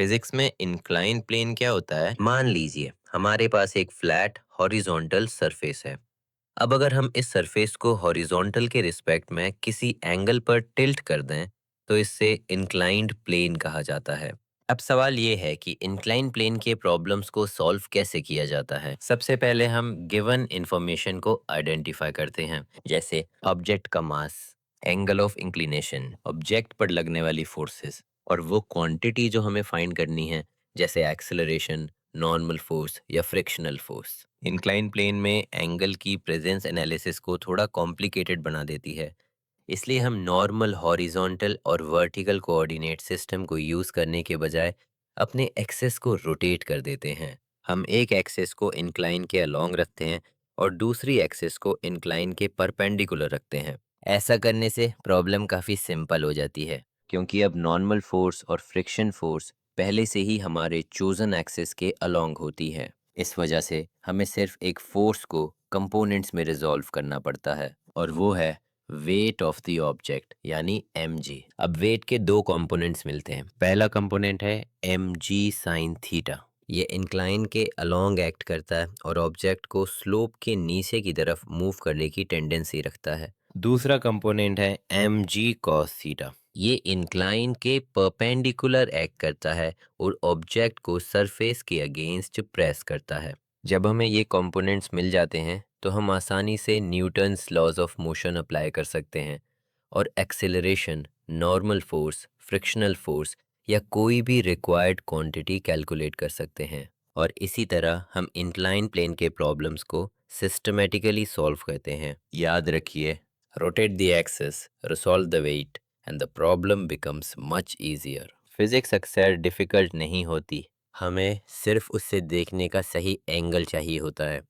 Physics में incline plane क्या होता है? मान लीजिए हमारे पास एक फ्लैट हॉरिजॉन्टल सरफेस है। अब अगर हम इस सरफेस को हॉरिजॉन्टल के रिस्पेक्ट में किसी एंगल पर टिल्ट कर दें तो इससे इंक्लाइंड प्लेन कहा जाता है। अब सवाल ये है कि इंक्लाइन प्लेन के प्रॉब्लम्स को सॉल्व कैसे किया जाता है। सबसे पहले हम गिवन इंफॉर्मेशन को आइडेंटिफाई करते हैं, जैसे ऑब्जेक्ट का मास, एंगल ऑफ इंक्लिनेशन, ऑब्जेक्ट पर लगने वाली फोर्सेस और वो क्वांटिटी जो हमें फाइंड करनी है, जैसे एक्सेलरेशन, नॉर्मल फोर्स या फ्रिक्शनल फोर्स। इंक्लाइन प्लेन में एंगल की प्रेजेंस एनालिसिस को थोड़ा कॉम्प्लिकेटेड बना देती है, इसलिए हम नॉर्मल हॉरिजॉन्टल और वर्टिकल कोऑर्डिनेट सिस्टम को यूज़ करने के बजाय अपने एक्सेस को रोटेट कर देते हैं। हम एक एक्सेस को इंक्लाइन के अलोंग रखते हैं और दूसरी एक्सेस को इंक्लाइन के परपेंडिकुलर रखते हैं। ऐसा करने से प्रॉब्लम काफ़ी सिंपल हो जाती है, क्योंकि अब नॉर्मल फोर्स और फ्रिक्शन फोर्स पहले से ही हमारे चोजन एक्सेस के अलोंग होती है। इस वजह से हमें सिर्फ एक फोर्स को कंपोनेंट्स में रिजॉल्व करना पड़ता है, और वो है वेट ऑफ द ऑब्जेक्ट, यानी mg। अब वेट के दो कंपोनेंट्स मिलते हैं। पहला कंपोनेंट है mg साइन थीटा। ये इंक्लाइन के अलोंग एक्ट करता है और ऑब्जेक्ट को स्लोप के नीचे की तरफ मूव करने की टेंडेंसी रखता है। दूसरा कंपोनेंट है mg cos थीटा। ये इंक्लाइन के परपेंडिकुलर एक्ट करता है और ऑब्जेक्ट को सरफेस के अगेंस्ट प्रेस करता है। जब हमें ये कंपोनेंट्स मिल जाते हैं तो हम आसानी से Newton's laws of motion apply कर सकते हैं और acceleration, normal force, frictional force या कोई भी रिक्वायर्ड क्वांटिटी कैलकुलेट कर सकते हैं। और इसी तरह हम इंक्लाइन प्लेन के प्रॉब्लम्स को सिस्टमेटिकली सॉल्व करते हैं। याद रखिए, rotate the axis, resolve the weight and the problem becomes much easier. Physics अक्सर डिफिकल्ट नहीं होती, हमें सिर्फ उससे देखने का सही एंगल चाहिए होता है।